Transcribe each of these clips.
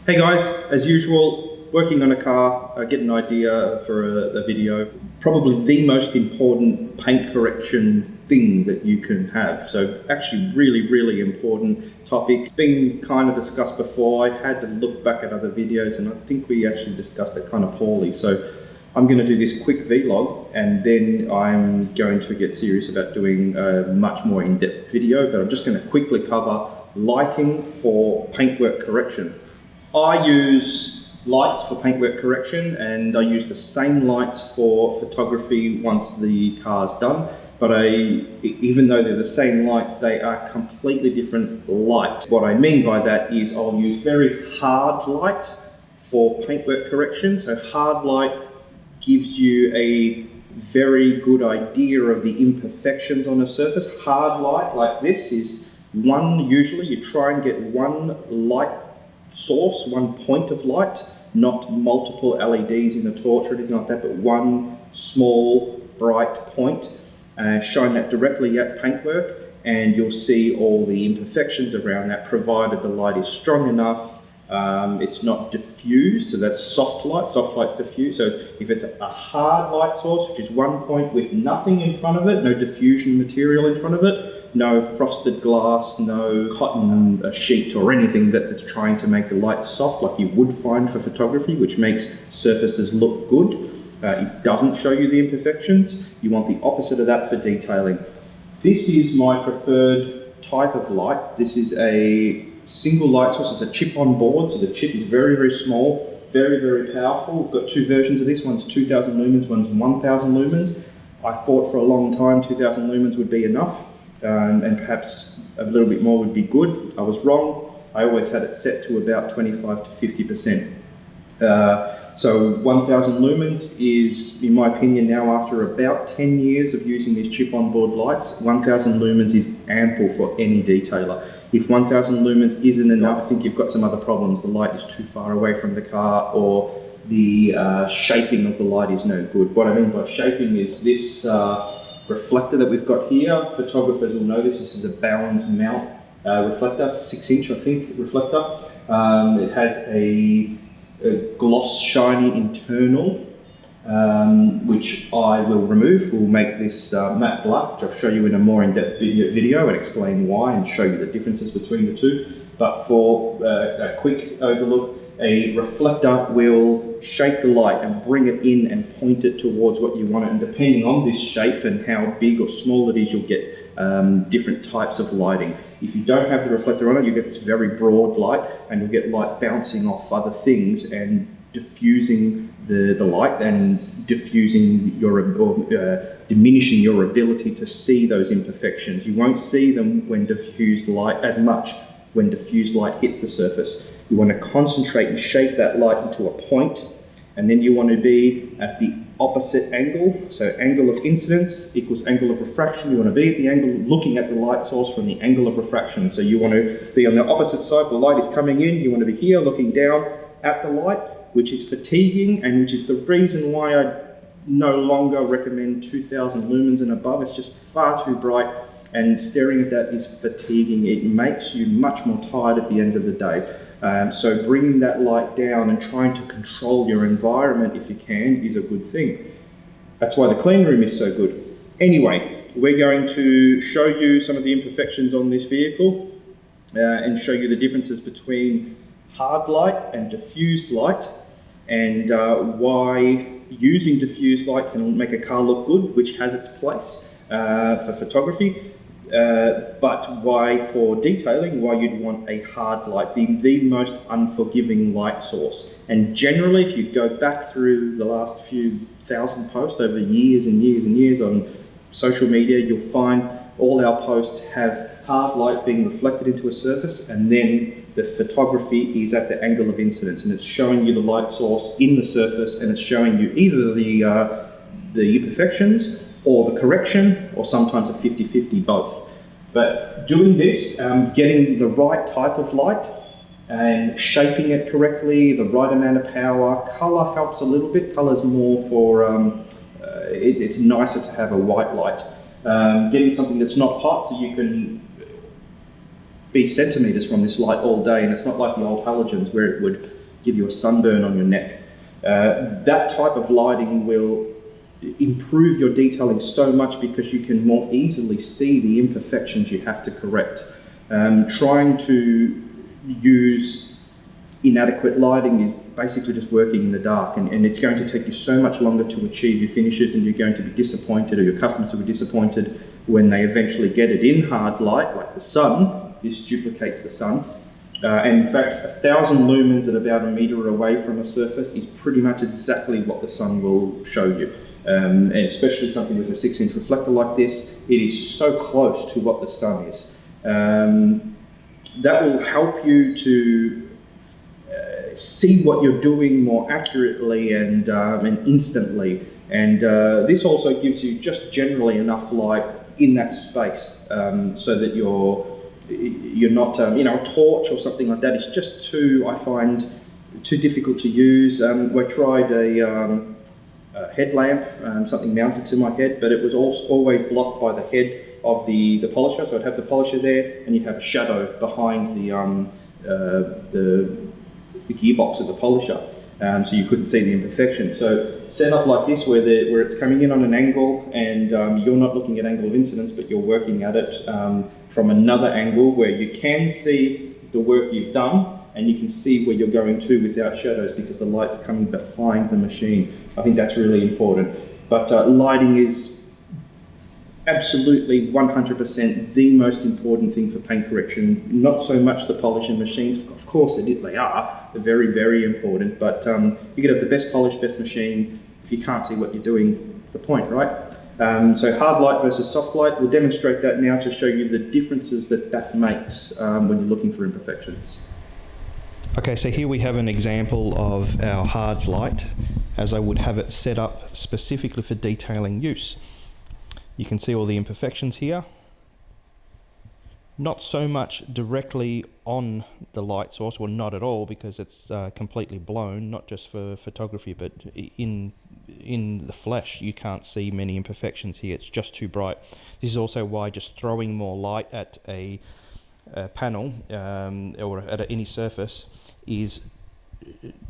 Hey guys, as usual, working on a car, get an idea for a video. Probably the most important paint correction thing that you can have. So actually really important topic. It's been kind of discussed before. I had to look back at other videos and I think we actually discussed it kind of poorly. So I'm going to do this quick vlog and then I'm going to get serious about doing a much more in-depth video, but I'm just going to quickly cover lighting for paintwork correction. I use lights for paintwork correction and I use the same lights for photography once the car's done, but even though they're the same lights, they are completely different lights. What I mean by that is I'll use very hard light for paintwork correction. So hard light gives you a very good idea of the imperfections on a surface. Hard light like this is usually you try and get one light source, one point of light, not multiple LEDs in a torch or anything like that, but one small bright point, shine that directly at paintwork and you'll see all the imperfections around that, provided the light is strong enough. It's not diffused, so that's soft light's diffused. So if it's a hard light source, which is one point with nothing in front of it, no diffusion material in front of it, no frosted glass, no cotton sheet or anything that's trying to make the light soft like you would find for photography, which makes surfaces look good. It doesn't show you the imperfections. You want the opposite of that for detailing. This is my preferred type of light. This is a single light source. It's a chip on board, so the chip is very small, very powerful. We've got two versions of this. One's 2000 lumens, one's 1000 lumens. I thought for a long time 2000 lumens would be enough. And perhaps a little bit more would be good. I was wrong. I always had it set to about 25 to 50%. So 1000 lumens is, in my opinion now, after about 10 years of using these chip-on-board lights, 1000 lumens is ample for any detailer. If 1000 lumens isn't enough, I think you've got some other problems. The light is too far away from the car, or the shaping of the light is no good. What I mean by shaping is this reflector that we've got here. Photographers will know this. This is a Bowen's mount reflector, 6-inch I think reflector. It has a gloss shiny internal, which I will remove. We'll make this matte black, which I'll show you in a more in-depth video and explain why and show you the differences between the two. But for a quick overlook, a reflector will shape the light and bring it in and point it towards what you want it. And depending on this shape and how big or small it is, you'll get different types of lighting. If you don't have the reflector on it, you get this very broad light and you'll get light bouncing off other things and diffusing the light and diffusing diminishing your ability to see those imperfections. You won't see them when diffused light as much when diffused light hits the surface. You want to concentrate and shape that light into a point, and then you want to be at the opposite angle. So angle of incidence equals angle of refraction. You want to be at the angle looking at the light source from the angle of refraction. So you want to be on the opposite side. The light is coming in. You want to be here looking down at the light, which is fatiguing, and which is the reason why I no longer recommend 2000 lumens and above. It's just far too bright, and staring at that is fatiguing. It makes you much more tired at the end of the day. So bringing that light down and trying to control your environment if you can is a good thing. That's why the clean room is so good. Anyway, we're going to show you some of the imperfections on this vehicle and show you the differences between hard light and diffused light, and why using diffused light can make a car look good, which has its place for photography. But why for detailing, why you'd want a hard light, the most unforgiving light source. And generally, if you go back through the last few thousand posts over years and years on social media, you'll find all our posts have hard light being reflected into a surface, and then the photography is at the angle of incidence, and it's showing you the light source in the surface, and it's showing you either the imperfections or the correction, or sometimes a 50-50 both. But doing this, getting the right type of light and shaping it correctly, the right amount of power. Color helps a little bit. Color's more for, it's nicer to have a white light. Getting something that's not hot, so you can be centimeters from this light all day, and it's not like the old halogens where it would give you a sunburn on your neck. That type of lighting will improve your detailing so much because you can more easily see the imperfections you have to correct. Trying to use inadequate lighting is basically just working in the dark, and it's going to take you so much longer to achieve your finishes, and you're going to be disappointed, or your customers will be disappointed when they eventually get it in hard light, like the sun. This duplicates the sun. And in fact, 1,000 lumens at about 1 meter away from a surface is pretty much exactly what the sun will show you. And especially something with a 6-inch reflector like this, it is so close to what the sun is. That will help you to see what you're doing more accurately and instantly. And this also gives you just generally enough light in that space so that you're not, you know, a torch or something like that is just too, I find, too difficult to use. We tried a headlamp, something mounted to my head, but it was always blocked by the head of the polisher. So I'd have the polisher there, and you'd have a shadow behind the gearbox of the polisher, so you couldn't see the imperfection. So set up like this, where it's coming in on an angle, and you're not looking at angle of incidence, but you're working at it from another angle where you can see the work you've done, and you can see where you're going to without shadows because the light's coming behind the machine. I think that's really important. But lighting is absolutely 100% the most important thing for paint correction. Not so much the polishing machines. Of course they are. They're very, very important. But you could have the best polished, best machine. If you can't see what you're doing, it's the point, right? So hard light versus soft light. We'll demonstrate that now to show you the differences that makes when you're looking for imperfections. Okay, so here we have an example of our hard light as I would have it set up specifically for detailing use. You can see all the imperfections here. Not so much directly on the light source, well, not at all, because it's completely blown, not just for photography, but in the flesh you can't see many imperfections here. It's just too bright. This is also why just throwing more light at a panel or at any surface is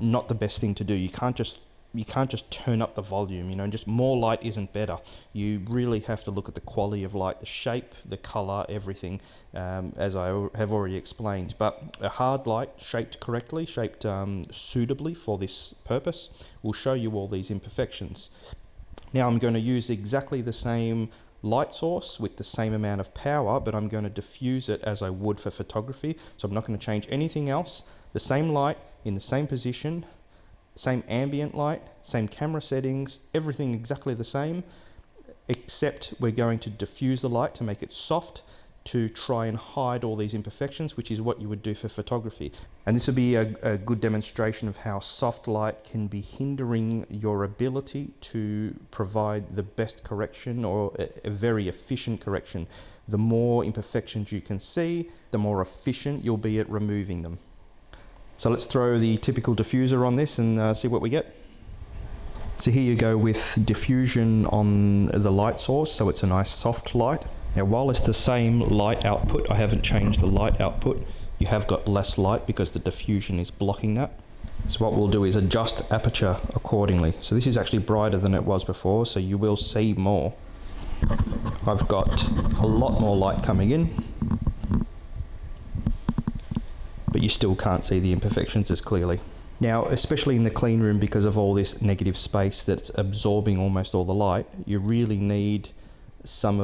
not the best thing to do. You can't just turn up the volume, you know, just more light isn't better. You really have to look at the quality of light, the shape, the color, everything, as I have already explained. But a hard light shaped correctly, shaped suitably for this purpose, will show you all these imperfections. Now I'm going to use exactly the same light source with the same amount of power, but I'm going to diffuse it as I would for photography. So I'm not going to change anything else. The same light in the same position, same ambient light, same camera settings, everything exactly the same, except we're going to diffuse the light to make it soft to try and hide all these imperfections, which is what you would do for photography. And this will be a good demonstration of how soft light can be hindering your ability to provide the best correction, or a very efficient correction. The more imperfections you can see, the more efficient you'll be at removing them. So let's throw the typical diffuser on this and see what we get. So here you go with diffusion on the light source, so it's a nice soft light. Now while it's the same light output, I haven't changed the light output, you have got less light because the diffusion is blocking that. So what we'll do is adjust aperture accordingly. So this is actually brighter than it was before, so you will see more. I've got a lot more light coming in, but you still can't see the imperfections as clearly. Now, especially in the clean room, because of all this negative space that's absorbing almost all the light, you really need some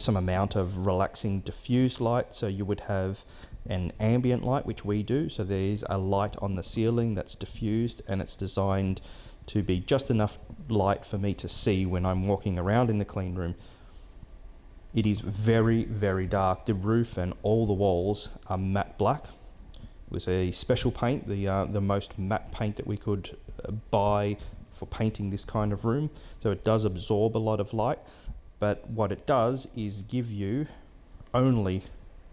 amount of relaxing diffused light. So you would have an ambient light, which we do. So there's a light on the ceiling that's diffused, and it's designed to be just enough light for me to see when I'm walking around in the clean room. It is very, very dark. The roof and all the walls are matte black. It was a special paint, the most matte paint that we could buy for painting this kind of room. So it does absorb a lot of light, but what it does is give you only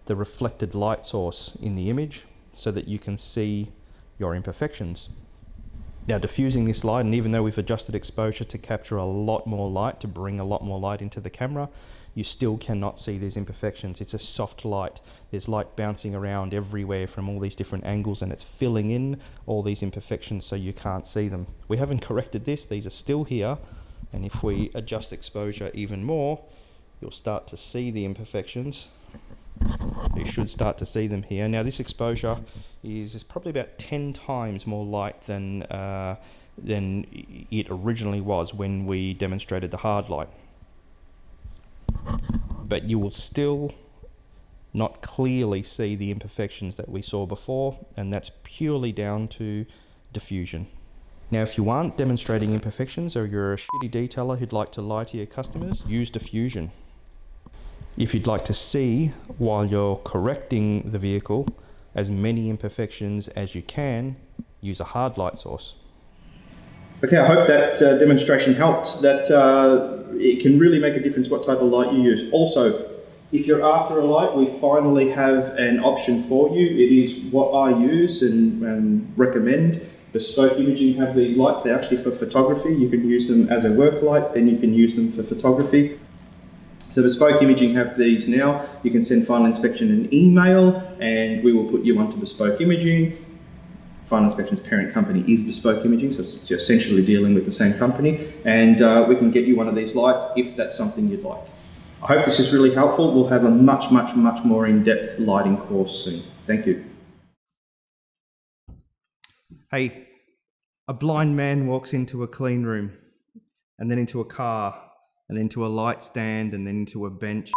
the reflected light source in the image so that you can see your imperfections. Now diffusing this light, and even though we've adjusted exposure to capture a lot more light, to bring a lot more light into the camera, you still cannot see these imperfections. It's a soft light. There's light bouncing around everywhere from all these different angles, and it's filling in all these imperfections so you can't see them. We haven't corrected this. These are still here, and if we adjust exposure even more, you'll start to see the imperfections. You should start to see them here. Now this exposure is probably about 10 times more light than it originally was when we demonstrated the hard light. But you will still not clearly see the imperfections that we saw before, and that's purely down to diffusion. Now, if you aren't demonstrating imperfections, or you're a shitty detailer who'd like to lie to your customers, use diffusion. If you'd like to see, while you're correcting the vehicle, as many imperfections as you can, use a hard light source. Okay, I hope that demonstration helped, that it can really make a difference what type of light you use. Also, if you're after a light, we finally have an option for you. It is what I use and recommend. Bespoke Imaging have these lights. They're actually for photography. You can use them as a work light, then you can use them for photography. So Bespoke Imaging have these now. You can send Final Inspection an email and we will put you onto Bespoke Imaging. Final Inspection's parent company is Bespoke Imaging, so it's essentially dealing with the same company, and we can get you one of these lights if that's something you'd like. I hope this is really helpful. We'll have a much more in-depth lighting course soon. Thank you. Hey, a blind man walks into a clean room, and then into a car, and into a light stand, and then into a bench.